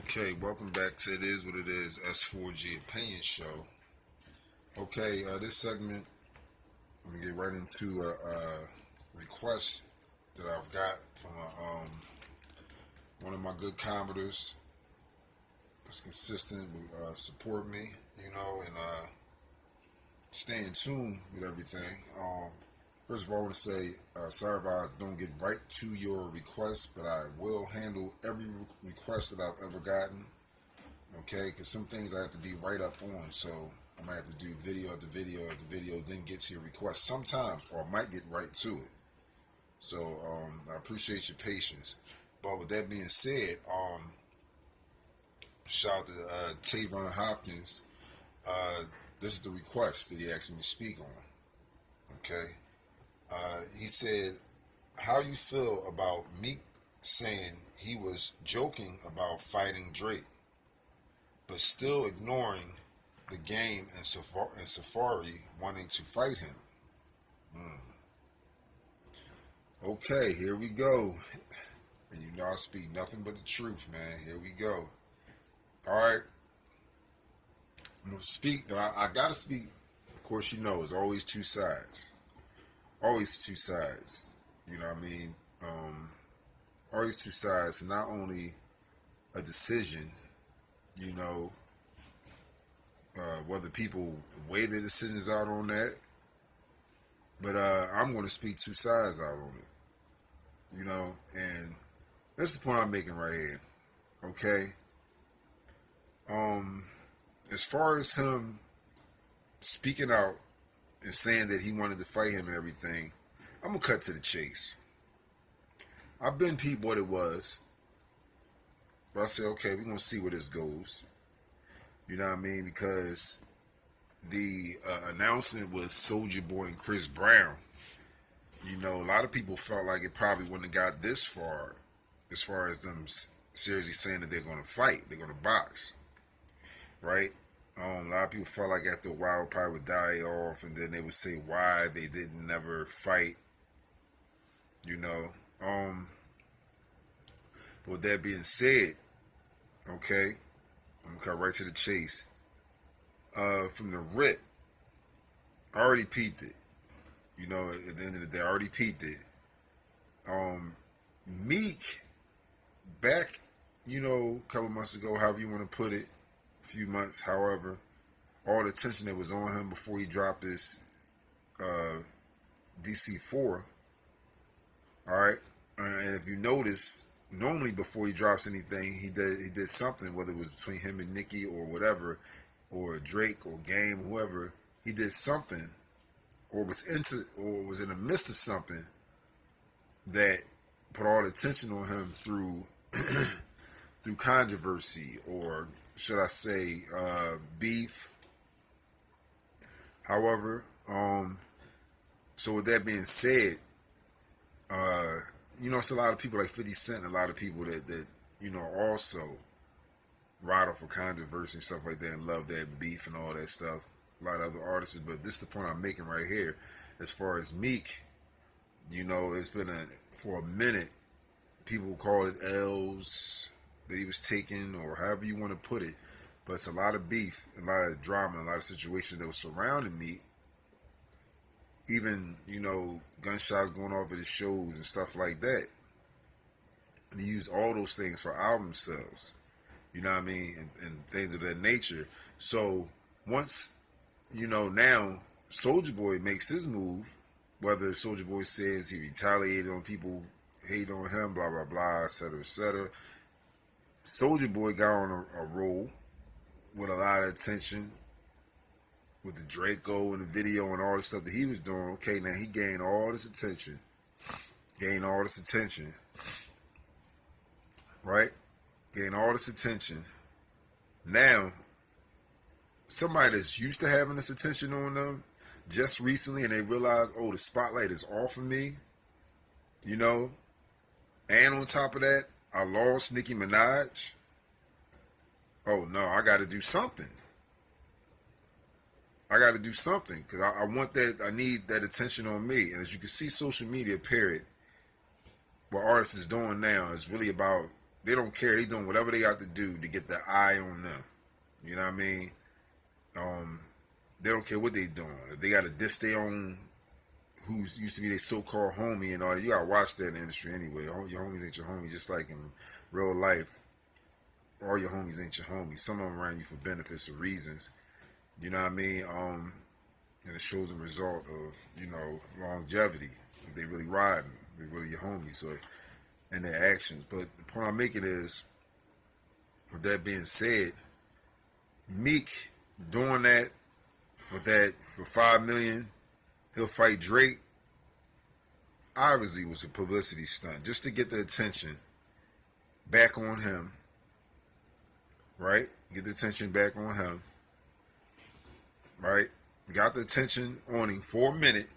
Okay, welcome back to It Is What It Is, S.4.G Opinion Show. Okay, this segment, I'm going to get right into a request that I've got from one of my good commenters that's consistent with support me, and stay in tune with everything. First of all, I want to say sorry if I don't get right to your request, but I will handle every request that I've ever gotten. Okay, because some things I have to be right up on, so I might have to do video after video after video, then get to your request sometimes, or I might get right to it. So I appreciate your patience. But with that being said, shout out to Tavon Hopkins. This is the request that he asked me to speak on. Okay. He said, how you feel about Meek saying he was joking about fighting Drake, but still ignoring the Game and Safaree wanting to fight him? Okay, here we go. And you know I speak nothing but the truth, man. Here we go. All right. I'm going to speak. I got to speak. Of course, you know, it's always two sides. Always two sides. You know what I mean? Always two sides. Not only a decision, whether people weigh their decisions out on that, but I'm going to speak two sides out on it. And that's the point I'm making right here. Okay? As far as him speaking out and saying that he wanted to fight him and everything, I'm going to cut to the chase. I've been peeped what it was. But I said, okay, we're going to see where this goes. You know what I mean? Because the announcement with Soulja Boy and Chris Brown, a lot of people felt like it probably wouldn't have got this far as them seriously saying that they're going to fight, they're going to box. Right? A lot of people felt like after a while it probably would die off, and then they would say why they didn't never fight. But with that being said, okay, I'm gonna cut right to the chase. From the rip, I already peeped it. At the end of the day, I already peeped it. Meek, back, a couple months ago, however you want to put it, a few months, however, all the attention that was on him before he dropped this DC4. All right, and if you notice, normally before he drops anything, he did something, whether it was between him and Nicki or whatever, or Drake or Game, whoever, he did something, or was in the midst of something that put all the attention on him through through controversy, or should I say beef. However, so with that being said, it's a lot of people like 50 Cent, and a lot of people that also ride off for controversy and stuff like that and love that beef and all that stuff. A lot of other artists, but this is the point I'm making right here. As far as Meek, it's been for a minute, people call it L's that he was taking, or however you want to put it, but it's a lot of beef, a lot of drama, a lot of situations that was surrounding Meek. Even, gunshots going off at his shows and stuff like that. And he used all those things for album sales. You know what I mean? And things of that nature. So, once, now, Soulja Boy makes his move, whether Soulja Boy says he retaliated on people, hate on him, blah, blah, blah, etc., etc. Soulja Boy got on a roll with a lot of attention, with the Draco and the video and all the stuff that he was doing. Okay, now he gained all this attention. Right? Gained all this attention. Now, somebody that's used to having this attention on them just recently, and they realize, oh, the spotlight is off of me. And on top of that, I lost Nicki Minaj. Oh, no, I got to do something. Because I want that. I need that attention on me. And as you can see, social media, period, what artists is doing now is really about they don't care. They doing whatever they got to do to get the eye on them. You know what I mean? They don't care what they doing. If they got to diss their own, who used to be their so-called homie and all that, you got to watch that in the industry anyway. Your homies ain't your homies, just like in real life. All your homies ain't your homies. Some of them around you for benefits or reasons. You know what I mean? And it shows a result of, longevity. If they really riding, they really your homies. So, and their actions. But the point I'm making is, with that being said, Meek doing that with that for $5 million, he'll fight Drake. Obviously, was a publicity stunt just to get the attention back on him. Right? Get the attention back on him. Right? Got the attention on him for a minute.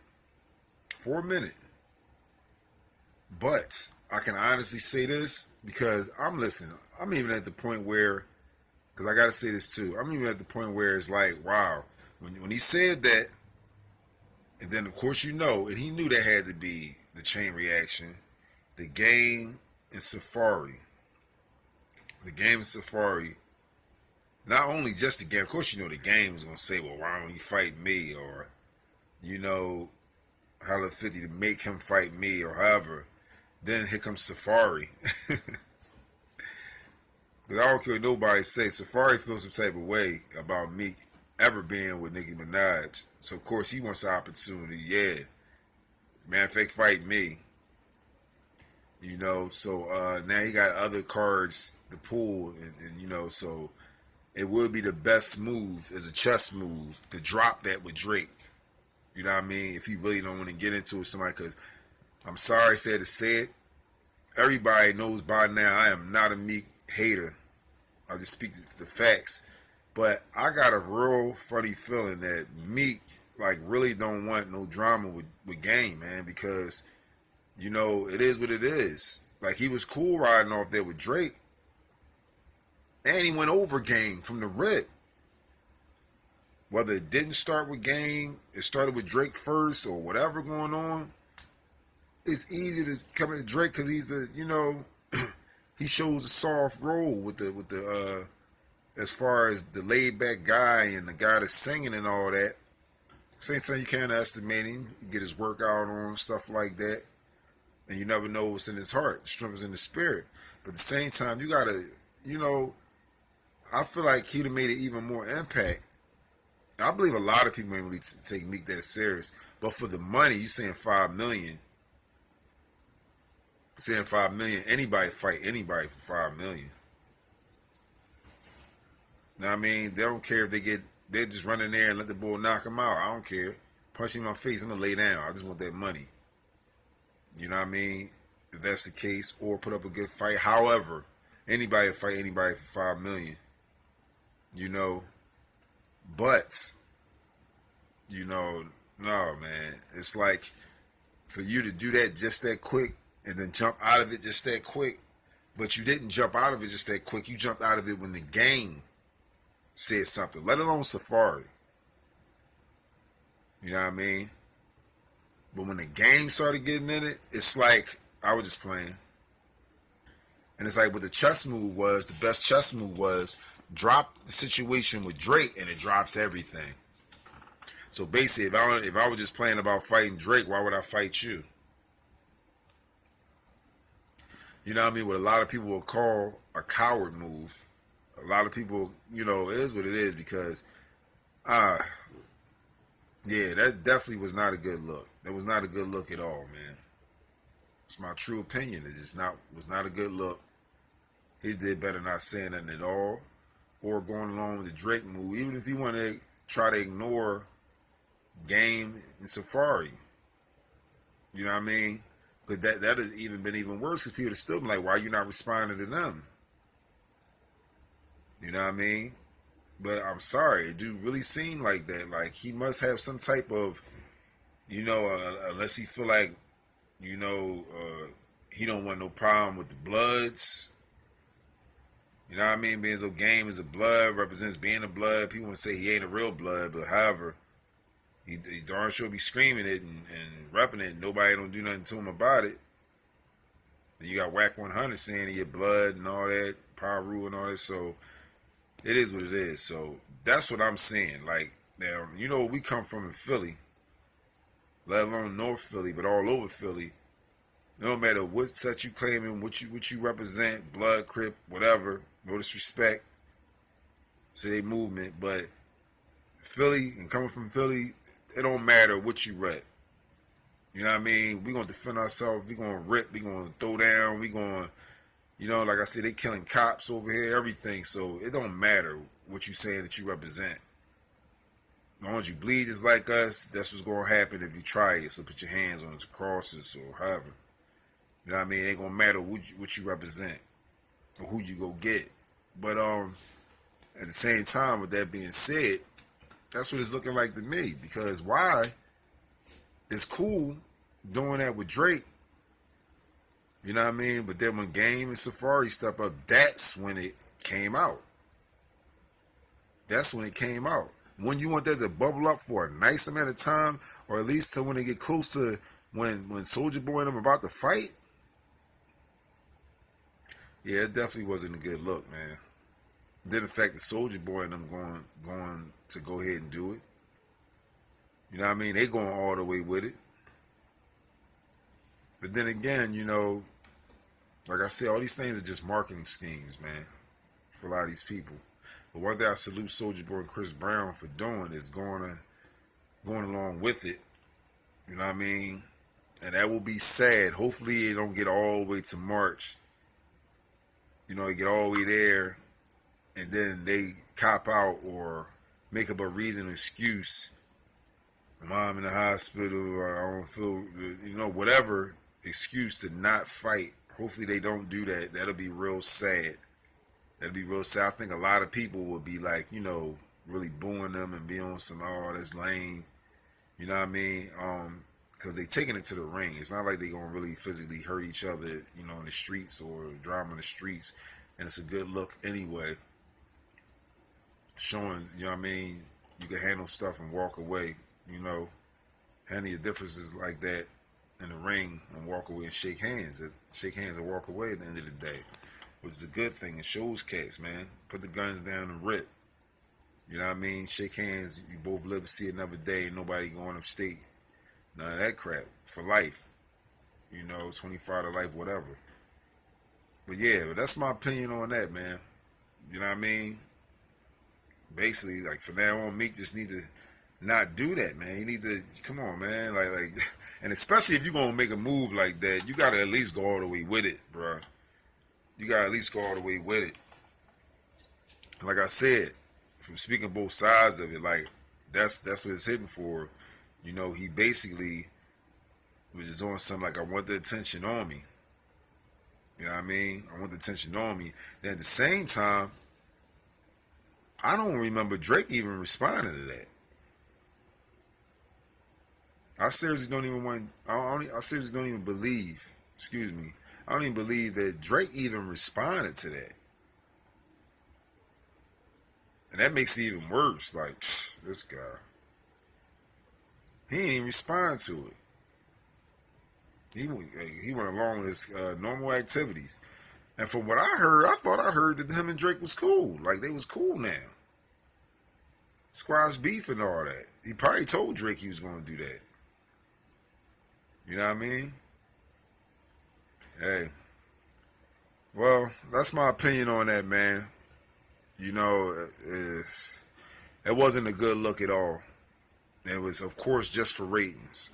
But I can honestly say this because I'm listening. I'm even at the point where, because I got to say this too, I'm even at the point where it's like, wow, when he said that, and then of course and he knew that had to be the chain reaction, the Game and Safaree. The Game and Safaree, not only just the Game, of course the Game was going to say, well, why don't you fight me? Or, Holla 50 to make him fight me or however. Then here comes Safaree. Because I don't care what nobody say. Safaree feels some type of way about Meek ever being with Nicki Minaj. So, of course, he wants the opportunity. Yeah. Matter of fact, fight me. So now he got other cards to pull. And so it would be the best move as a chess move to drop that with Drake. You know what I mean? If you really don't want to get into it with somebody, because I'm sorry to say it. Everybody knows by now I am not a Meek hater. I just speak the facts. But I got a real funny feeling that Meek really don't want no drama with Game, man, because, it is what it is. He was cool riding off there with Drake. And he went over Game from the rip. Whether it didn't start with Game, it started with Drake first or whatever going on. It's easy to come at Drake because he's the, he shows a soft role with the as far as the laid back guy and the guy that's singing and all that. Same time you can't estimate him. You get his workout on, stuff like that. And you never know what's in his heart. The strength is in the spirit. But at the same time, you gotta, I feel like he'd have made it even more impact. I believe a lot of people ain't really take Meek that serious. But for the money, you saying $5 million. Saying $5 million, anybody fight anybody for $5 million. Now I mean, they don't care if they just run in there and let the bull knock them out. I don't care. Punch him in my face, I'm gonna lay down. I just want that money. You know what I mean? If that's the case, or put up a good fight. However, anybody fight anybody for $5 million. But no, man. It's like for you to do that just that quick and then jump out of it just that quick. But you didn't jump out of it just that quick. You jumped out of it when the Game said something, let alone Safaree. You know what I mean? But when the Game started getting in it, it's like I was just playing. And it's like what the chess move was, the best chess move was drop the situation with Drake and it drops everything. So basically, if I was just playing about fighting Drake, why would I fight you? You know what I mean? What a lot of people will call a coward move. A lot of people, it is what it is because, yeah, that definitely was not a good look. That was not a good look at all, man. It's my true opinion. It just was not a good look. He did better not saying nothing at all or going along with the Drake move, even if he want to try to ignore Game and Safaree. You know what I mean? Because that has even been even worse because people are still like, why are you not responding to them? You know what I mean? But I'm sorry, it do really seem like that. Like he must have some type of, unless he feel like, he don't want no problem with the Bloods. You know what I mean? Being so Game is a blood, represents being a blood. People want to say he ain't a real blood, but however, he darn sure be screaming it and repping it. And nobody don't do nothing to him about it. And you got Whack 100 saying he had blood and all that, Pyru and all that. So it is what it is. So that's what I'm saying. Like, now, you know, we come from in Philly, let alone North Philly, but all over Philly. No matter what set you claiming, what you represent, blood, crip, whatever, no disrespect to their movement, but Philly and coming from Philly, it don't matter what you rep. You know what I mean? We gonna defend ourselves. We gonna rip. We gonna throw down. We gonna, you know, like I said, they killing cops over here, everything. So it don't matter what you saying that you represent. As long as you bleed just like us, that's what's gonna happen if you try it. So put your hands on the crosses or however. You know what I mean? It ain't gonna matter what you represent or who you go get. But at the same time, with that being said, that's what it's looking like to me. Because why? It's cool doing that with Drake. You know what I mean? But then when Game and Safaree step up, that's when it came out. That's when it came out. When you want that to bubble up for a nice amount of time, or at least to when they get close to when Soulja Boy and them about to fight, yeah, it definitely wasn't a good look, man. Then the fact that Soulja Boy and them going to go ahead and do it. You know what I mean? They going all the way with it. But then again, you know, like I said, all these things are just marketing schemes, man, for a lot of these people. But one thing I salute Soulja Boy and Chris Brown for doing is going along with it. You know what I mean? And that will be sad. Hopefully, it don't get all the way to March. You know, they get all the way there, and then they cop out or make up a reason, or excuse. Mom in the hospital, I don't feel, you know, whatever excuse to not fight. Hopefully they don't do that. That'll be real sad. That'll be real sad. I think a lot of people will be like, you know, really booing them and be on some, oh, that's lame. You know what I mean? Because they taking it to the ring. It's not like they gonna really physically hurt each other, you know, in the streets or drama in the streets. And it's a good look anyway. Showing, you know what I mean, you can handle stuff and walk away. You know, handle your differences like that in the ring and walk away and shake hands. Shake hands and walk away at the end of the day, which is a good thing. It shows cats, man. Put the guns down and rip. You know what I mean? Shake hands. You both live to see another day. Nobody going upstate. None of that crap. For life. You know, 25 to life, whatever. But yeah, but that's my opinion on that, man. You know what I mean? Basically, like, from now on, Meek just need to not do that, man. You need to, come on, man. Like, and especially if you're going to make a move like that, you got to at least go all the way with it, bro. You got to at least go all the way with it. Like I said, from speaking both sides of it, like, that's what it's hitting for. You know, he basically was just on something like, I want the attention on me. You know what I mean? I want the attention on me. Then at the same time, I don't remember Drake even responding to that. I seriously don't even want. I seriously don't even believe. Excuse me. I don't even believe that Drake even responded to that, and that makes it even worse. Like, this guy, he didn't even respond to it. He went along with his normal activities, and from what I thought I heard that him and Drake was cool. Like, they was cool now. Squash beef and all that. He probably told Drake he was going to do that. You know what I mean? Hey. Well, that's my opinion on that, man. You know, it wasn't a good look at all. It was, of course, just for ratings.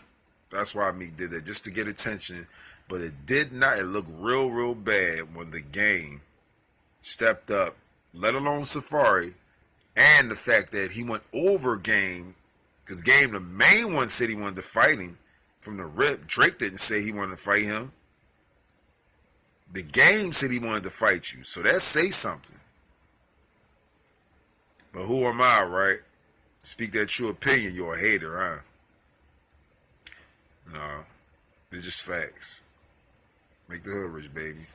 That's why Meek did that, just to get attention. But it did not. It looked real, real bad when the Game stepped up, let alone Safaree, and the fact that he went over Game, because Game, the main one, said he wanted to fight him. From the rip, Drake didn't say he wanted to fight him. The Game said he wanted to fight you. So that says something. But who am I, right? Speak that true opinion. You're a hater, huh? No. It's just facts. Make the hood rich, baby.